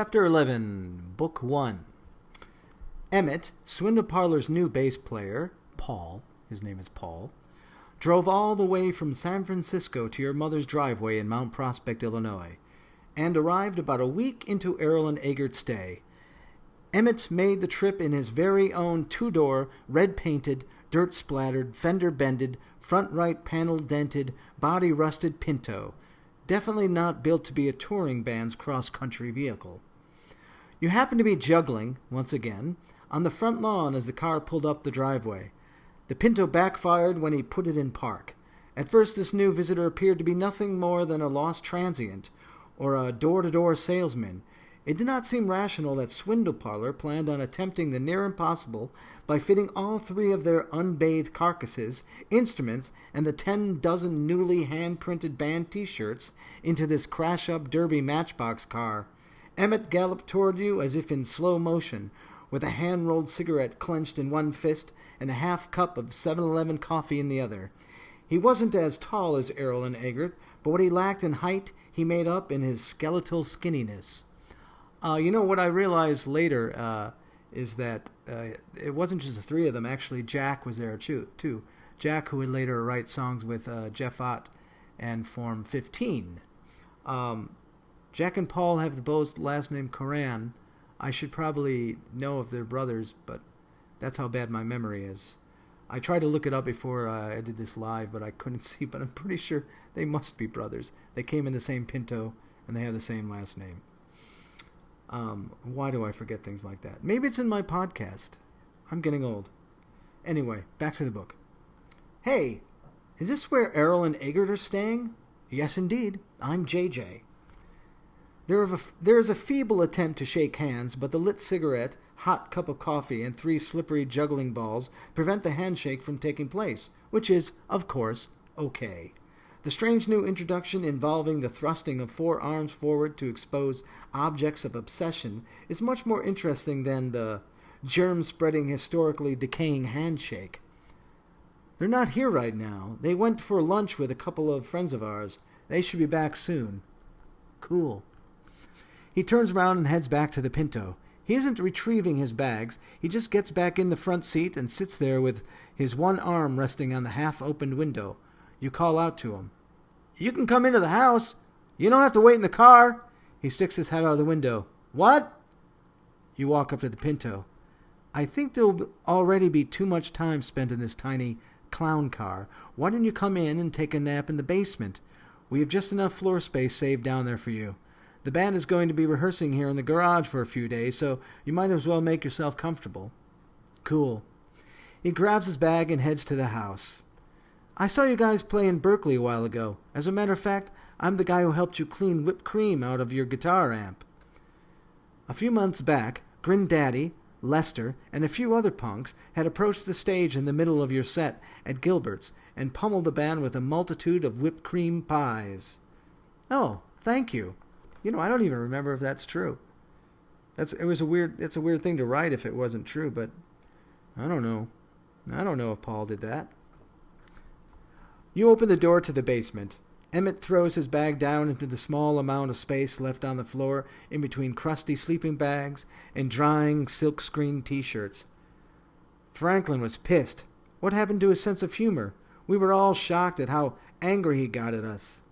Chapter 11, Book 1. Emmett, Swindle Parlor's new bass player, Paul, his name is Paul, drove all the way from San Francisco to your mother's driveway in Mount Prospect, Illinois, and arrived about a week into Errol and Eggert's stay. Emmett made the trip in his very own two-door, red-painted, dirt-splattered, fender-bended, front-right panel-dented, body-rusted Pinto, definitely not built to be a touring band's cross-country vehicle. You happened to be juggling, once again, on the front lawn as the car pulled up the driveway. The Pinto backfired when he put it in park. At first this new visitor appeared to be nothing more than a lost transient, or a door-to-door salesman. It did not seem rational that Swindle Parlor planned on attempting the near impossible by fitting all three of their unbathed carcasses, instruments, and the 10 dozen newly hand-printed band T-shirts into this crash-up derby matchbox car. Emmett galloped toward you as if in slow motion, with a hand-rolled cigarette clenched in one fist and a half-cup of 7-Eleven coffee in the other. He wasn't as tall as Errol and Eggert, but what he lacked in height he made up in his skeletal skinniness. What I realized later is that it wasn't just the three of them. Actually, Jack was there too. Jack, who would later write songs with Jeff Ott and form 15. Jack and Paul have the both last name Coran. I should probably know if they're brothers, but that's how bad my memory is. I tried to look it up before I did this live, but I couldn't see, but I'm pretty sure they must be brothers. They came in the same Pinto, and they have the same last name. Why do I forget things like that? Maybe it's in my podcast. I'm getting old. Anyway, back to the book. Hey, is this where Errol and Eggert are staying? Yes, indeed. I'm JJ. There is a feeble attempt to shake hands, but the lit cigarette, hot cup of coffee, and 3 slippery juggling balls prevent the handshake from taking place, which is, of course, okay. The strange new introduction involving the thrusting of 4 arms forward to expose objects of obsession is much more interesting than the germ-spreading, historically decaying handshake. They're not here right now. They went for lunch with a couple of friends of ours. They should be back soon. Cool. He turns around and heads back to the Pinto. He isn't retrieving his bags. He just gets back in the front seat and sits there with his one arm resting on the half-opened window. You call out to him. You can come into the house. You don't have to wait in the car. He sticks his head out of the window. What? You walk up to the Pinto. I think there'll already be too much time spent in this tiny clown car. Why don't you come in and take a nap in the basement? We have just enough floor space saved down there for you. The band is going to be rehearsing here in the garage for a few days, so you might as well make yourself comfortable. Cool. He grabs his bag and heads to the house. I saw you guys play in Berkeley a while ago. As a matter of fact, I'm the guy who helped you clean whipped cream out of your guitar amp. A few months back, Grin Daddy, Lester, and a few other punks had approached the stage in the middle of your set at Gilbert's and pummeled the band with a multitude of whipped cream pies. Oh, thank you. I don't even remember if that's true. It's a weird thing to write if it wasn't true, but I don't know. I don't know if Paul did that. You open the door to the basement. Emmett throws his bag down into the small amount of space left on the floor in between crusty sleeping bags and drying silkscreen T-shirts. Franklin was pissed. What happened to his sense of humor? We were all shocked at how angry he got at us.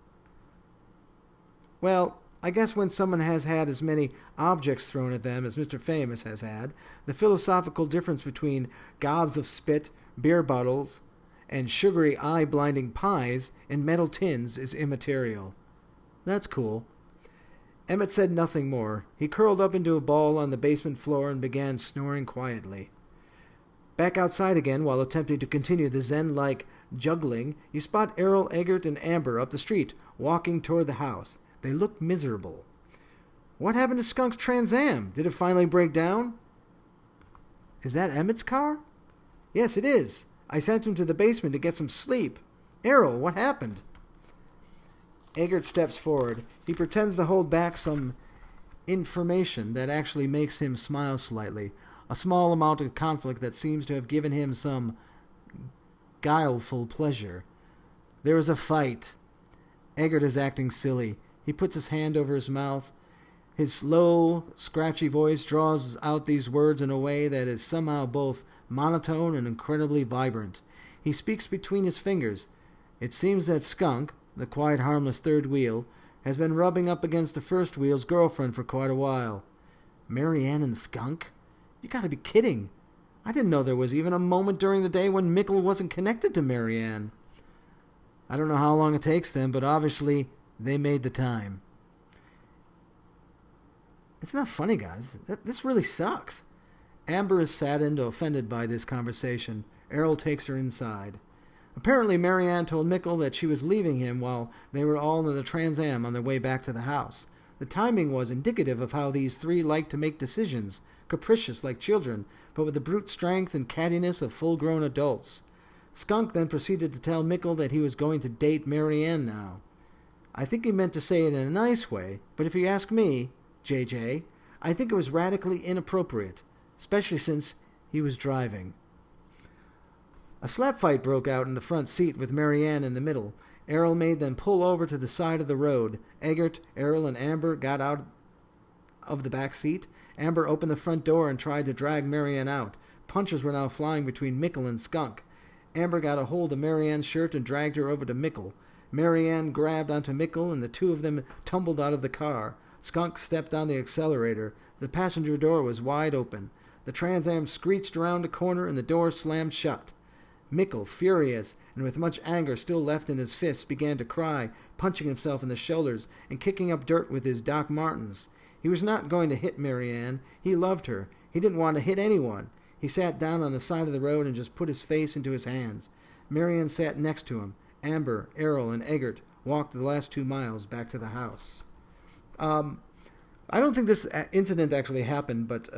Well, I guess when someone has had as many objects thrown at them as Mr. Famous has had, the philosophical difference between gobs of spit, beer bottles, and sugary eye-blinding pies in metal tins is immaterial. That's cool. Emmett said nothing more. He curled up into a ball on the basement floor and began snoring quietly. Back outside again, while attempting to continue the Zen-like juggling, you spot Errol, Eggert, and Amber up the street, walking toward the house. They look miserable. What happened to Skunk's Trans Am? Did it finally break down? Is that Emmett's car? Yes, it is. I sent him to the basement to get some sleep. Errol, what happened? Eggert steps forward. He pretends to hold back some information that actually makes him smile slightly. A small amount of conflict that seems to have given him some guileful pleasure. There was a fight. Eggert is acting silly. He puts his hand over his mouth. His low, scratchy voice draws out these words in a way that is somehow both monotone and incredibly vibrant. He speaks between his fingers. It seems that Skunk, the quiet, harmless third wheel, has been rubbing up against the first wheel's girlfriend for quite a while. Mary Ann and Skunk? You gotta be kidding. I didn't know there was even a moment during the day when Mickle wasn't connected to Mary Ann. I don't know how long it takes them, but obviously they made the time. It's not funny, guys. This really sucks. Amber is saddened or offended by this conversation. Errol takes her inside. Apparently, Mary Ann told Mickle that she was leaving him while they were all in the Trans Am on their way back to the house. The timing was indicative of how these three liked to make decisions, capricious like children, but with the brute strength and cattiness of full-grown adults. Skunk then proceeded to tell Mickle that he was going to date Mary Ann now. I think he meant to say it in a nice way, but if you ask me, JJ, I think it was radically inappropriate, especially since he was driving. A slap fight broke out in the front seat with Mary Ann in the middle. Errol made them pull over to the side of the road. Eggert, Errol, and Amber got out of the back seat. Amber opened the front door and tried to drag Mary Ann out. Punches were now flying between Mickle and Skunk. Amber got a hold of Mary Ann's shirt and dragged her over to Mickle. Mary Ann grabbed onto Mickle, and the two of them tumbled out of the car. Skunk stepped on the accelerator. The passenger door was wide open. The Trans Am screeched around a corner, and the door slammed shut. Mickle, furious, and with much anger still left in his fists, began to cry, punching himself in the shoulders and kicking up dirt with his Doc Martens. He was not going to hit Mary Ann. He loved her. He didn't want to hit anyone. He sat down on the side of the road and just put his face into his hands. Mary Ann sat next to him. Amber, Errol, and Eggert walked the last 2 miles back to the house. I don't think this incident actually happened, but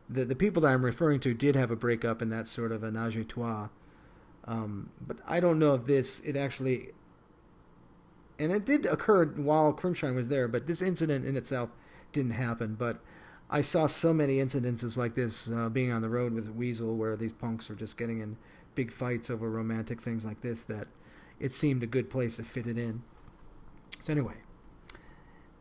the people that I'm referring to did have a breakup and that sort of a menage a trois. But I don't know if it actually... And it did occur while Crimshine was there, but this incident in itself didn't happen. But I saw so many incidences like this being on the road with Weasel, where these punks are just getting in big fights over romantic things like this, that it seemed a good place to fit it in. So anyway,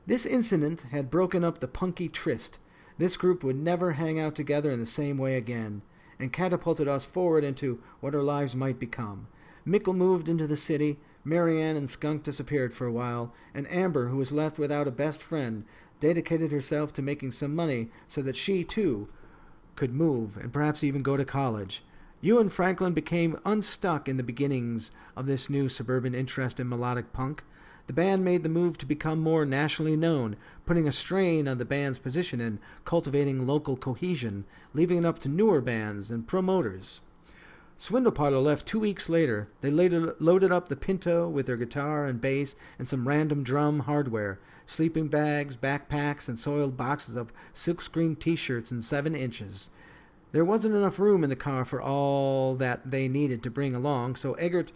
this incident had broken up the punky tryst. This group would never hang out together in the same way again, and catapulted us forward into what our lives might become. Mickle moved into the city, Mary Ann and Skunk disappeared for a while, and Amber, who was left without a best friend, dedicated herself to making some money so that she, too, could move and perhaps even go to college. You and Franklin became unstuck in the beginnings of this new suburban interest in melodic punk. The band made the move to become more nationally known, putting a strain on the band's position and cultivating local cohesion, leaving it up to newer bands and promoters. Swindle Parlor left 2 weeks later. They later loaded up the Pinto with their guitar and bass and some random drum hardware, sleeping bags, backpacks, and soiled boxes of silkscreen t-shirts in 7 inches. There wasn't enough room in the car for all that they needed to bring along, so Eggert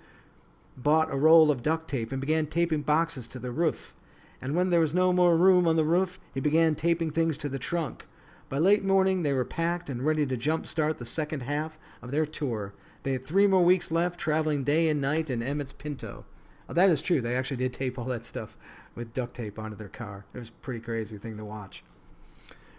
bought a roll of duct tape and began taping boxes to the roof. And when there was no more room on the roof, he began taping things to the trunk. By late morning, they were packed and ready to jump-start the second half of their tour. They had 3 more weeks left, traveling day and night in Emmett's Pinto. Oh, that is true. They actually did tape all that stuff with duct tape onto their car. It was a pretty crazy thing to watch.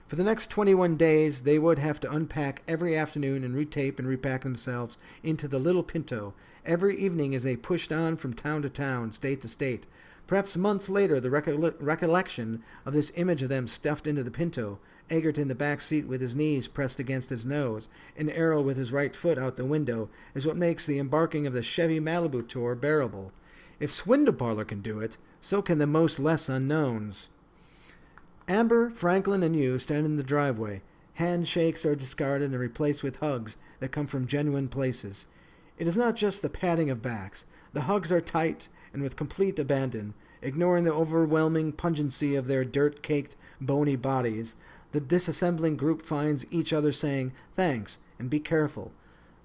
For the next 21 days, they would have to unpack every afternoon and retape and repack themselves into the little Pinto every evening as they pushed on from town to town, state to state. Perhaps months later, the recollection of this image of them stuffed into the Pinto, Eggert in the back seat with his knees pressed against his nose, and Errol with his right foot out the window, is what makes the embarking of the Chevy Malibu tour bearable. If Swindle Parlor can do it, so can the most less unknowns. Amber, Franklin, and you stand in the driveway. Handshakes are discarded and replaced with hugs that come from genuine places. It is not just the patting of backs. The hugs are tight and with complete abandon, ignoring the overwhelming pungency of their dirt-caked, bony bodies. The disassembling group finds each other saying, "Thanks," and "Be careful,"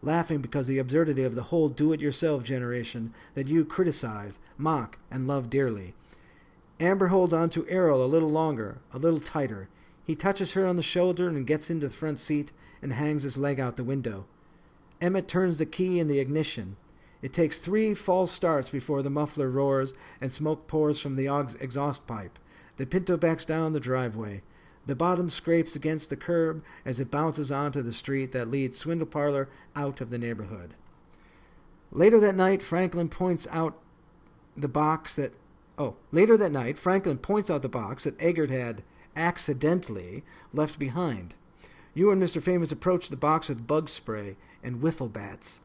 laughing because the absurdity of the whole do-it-yourself generation that you criticize, mock, and love dearly. Amber holds on to Errol a little longer, a little tighter. He touches her on the shoulder and gets into the front seat and hangs his leg out the window. Emmett turns the key in the ignition. It takes 3 false starts before the muffler roars and smoke pours from the exhaust pipe. The Pinto backs down the driveway. The bottom scrapes against the curb as it bounces onto the street that leads Swindle Parlor out of the neighborhood. Later that night, Franklin points out the box that Eggert had accidentally left behind. You and Mr. Famous approach the box with bug spray and wiffle bats.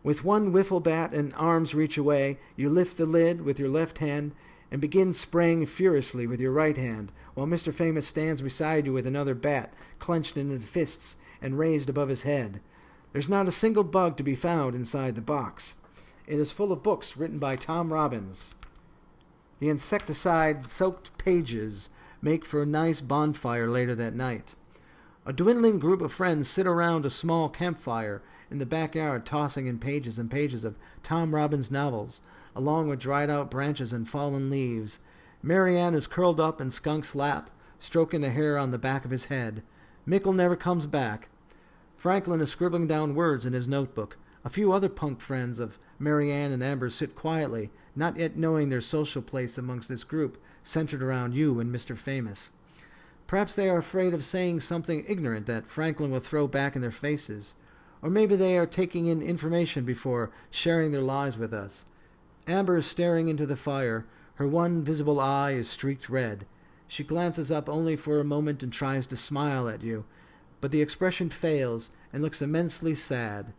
With one wiffle bat and arm's reach away, you lift the lid with your left hand and begin spraying furiously with your right hand, while Mr. Famous stands beside you with another bat clenched in his fists and raised above his head. There's not a single bug to be found inside the box. It is full of books written by Tom Robbins. The insecticide-soaked pages make for a nice bonfire later that night. A dwindling group of friends sit around a small campfire in the backyard, tossing in pages and pages of Tom Robbins novels, along with dried-out branches and fallen leaves. Marianne is curled up in Skunk's lap, stroking the hair on the back of his head. Mickle never comes back. Franklin is scribbling down words in his notebook. A few other punk friends of Marianne and Amber sit quietly, not yet knowing their social place amongst this group, centered around you and Mr. Famous. Perhaps they are afraid of saying something ignorant that Franklin will throw back in their faces. Or maybe they are taking in information before sharing their lives with us. Amber is staring into the fire. Her one visible eye is streaked red. She glances up only for a moment and tries to smile at you, but the expression fails and looks immensely sad.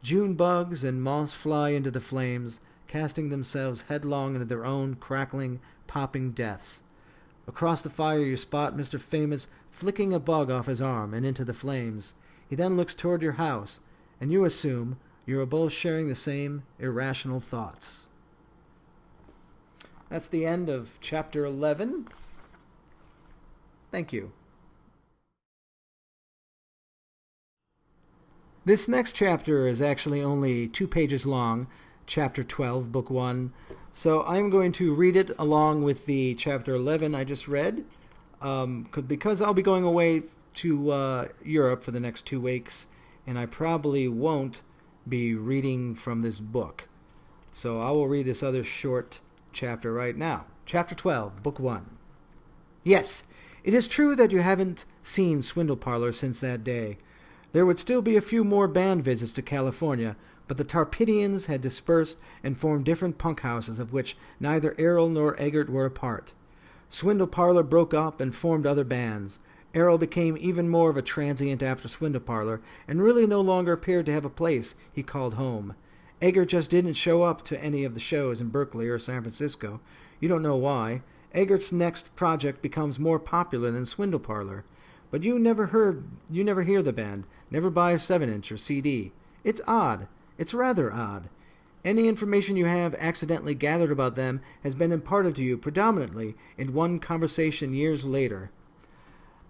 June bugs and moths fly into the flames, casting themselves headlong into their own crackling, popping deaths. Across the fire you spot Mr. Famous flicking a bug off his arm and into the flames. He then looks toward your house, and you assume you are both sharing the same irrational thoughts. That's the end of Chapter 11. Thank you. This next chapter is actually only 2 pages long, Chapter 12, Book 1. So I'm going to read it along with the Chapter 11 I just read, because I'll be going away to Europe for the next 2 weeks, and I probably won't be reading from this book. So I will read this other short chapter right now. Chapter 12, Book 1. Yes, it is true that you haven't seen Swindle Parlor since that day. There would still be a few more band visits to California, but the Tarpidians had dispersed and formed different punk houses of which neither Errol nor Eggert were a part. Swindle Parlor broke up and formed other bands. Errol became even more of a transient after Swindle Parlor, and really no longer appeared to have a place he called home. Eggert just didn't show up to any of the shows in Berkeley or San Francisco. You don't know why. Eggert's next project becomes more popular than Swindle Parlor. But you never hear the band, never buy a 7-inch or CD. It's odd. It's rather odd. Any information you have accidentally gathered about them has been imparted to you predominantly in one conversation years later.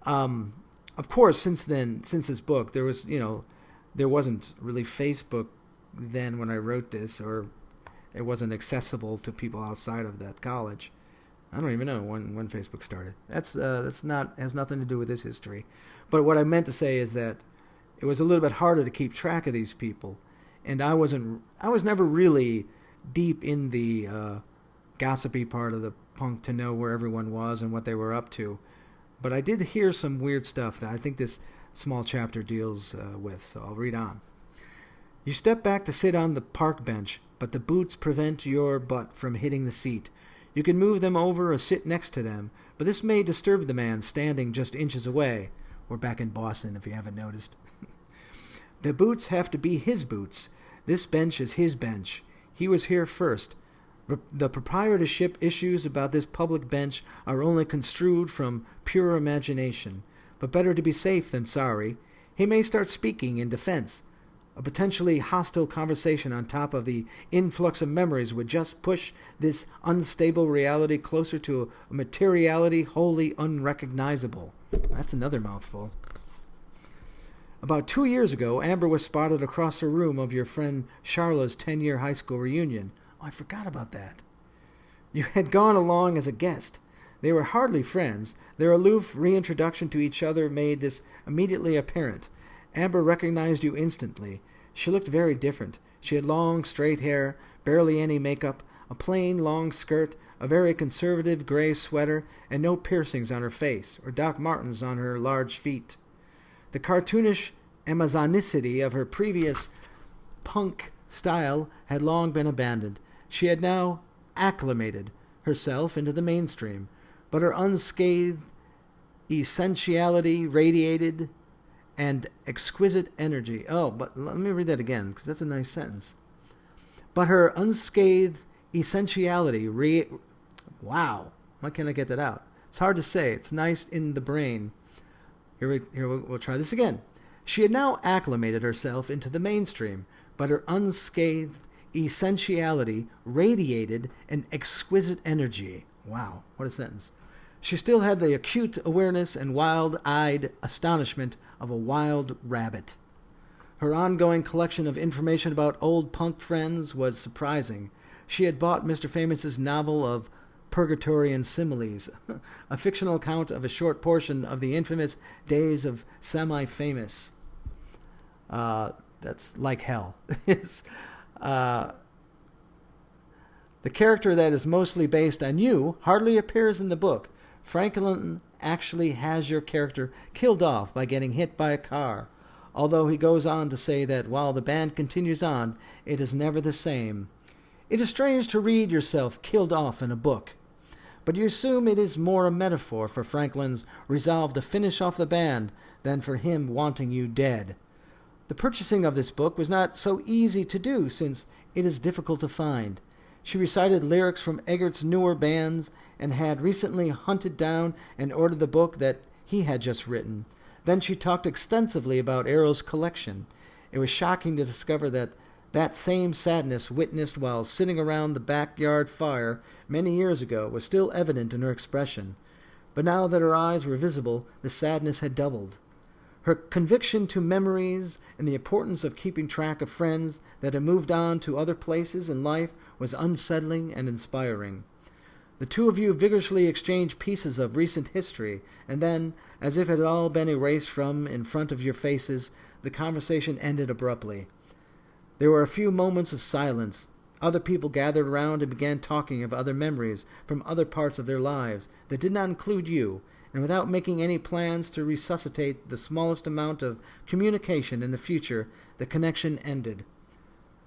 Of course, since this book, there wasn't really Facebook then when I wrote this, or it wasn't accessible to people outside of that college. I don't even know when Facebook started. Has nothing to do with this history. But what I meant to say is that it was a little bit harder to keep track of these people, and I was never really deep in the gossipy part of the punk to know where everyone was and what they were up to. But I did hear some weird stuff that I think this small chapter deals with, so I'll read on. You step back to sit on the park bench, but the boots prevent your butt from hitting the seat. You can move them over or sit next to them, but this may disturb the man standing just inches away. We're back in Boston, if you haven't noticed. The boots have to be his boots. This bench is his bench. He was here first. The proprietorship issues about this public bench are only construed from pure imagination, but better to be safe than sorry. He may start speaking in defense. A potentially hostile conversation on top of the influx of memories would just push this unstable reality closer to a materiality wholly unrecognizable. That's another mouthful. About 2 years ago, Amber was spotted across the room of your friend Charla's 10-year high school reunion. Oh, I forgot about that. You had gone along as a guest. They were hardly friends. Their aloof reintroduction to each other made this immediately apparent. Amber recognized you instantly. She looked very different. She had long, straight hair, barely any makeup, a plain, long skirt, a very conservative gray sweater, and no piercings on her face or Doc Martens on her large feet. The cartoonish Amazonicity of her previous punk style had long been abandoned. She had now acclimated herself into the mainstream, but her unscathed essentiality radiated and exquisite energy. Oh, but let me read that again, because that's a nice sentence. But her unscathed essentiality, wow, why can't I get that out? It's hard to say. It's nice in the brain. We'll try this again. She had now acclimated herself into the mainstream, but her unscathed essentiality radiated an exquisite energy. Wow, what a sentence. She still had the acute awareness and wild-eyed astonishment of a wild rabbit. Her ongoing collection of information about old punk friends was surprising. She had bought Mr. Famous's novel of Purgatory and Similes, a fictional account of a short portion of the infamous days of Semi-Famous. That's like hell. The character that is mostly based on you hardly appears in the book. Franklin actually has your character killed off by getting hit by a car, although he goes on to say that while the band continues on, it is never the same. It is strange to read yourself killed off in a book, but you assume it is more a metaphor for Franklin's resolve to finish off the band than for him wanting you dead. The purchasing of this book was not so easy to do, since it is difficult to find. She recited lyrics from Eggert's newer bands and had recently hunted down and ordered the book that he had just written. Then she talked extensively about Errol's collection. It was shocking to discover that same sadness witnessed while sitting around the backyard fire many years ago was still evident in her expression. But now that her eyes were visible, the sadness had doubled. Her conviction to memories and the importance of keeping track of friends that had moved on to other places in life was unsettling and inspiring. The two of you vigorously exchanged pieces of recent history, and then, as if it had all been erased from in front of your faces, the conversation ended abruptly. There were a few moments of silence. Other people gathered around and began talking of other memories from other parts of their lives that did not include you, and without making any plans to resuscitate the smallest amount of communication in the future, the connection ended.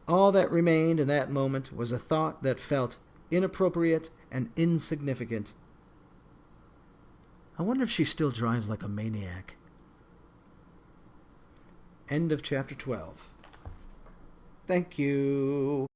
All that remained in that moment was a thought that felt inappropriate and insignificant. I wonder if she still drives like a maniac. End of chapter 12. Thank you.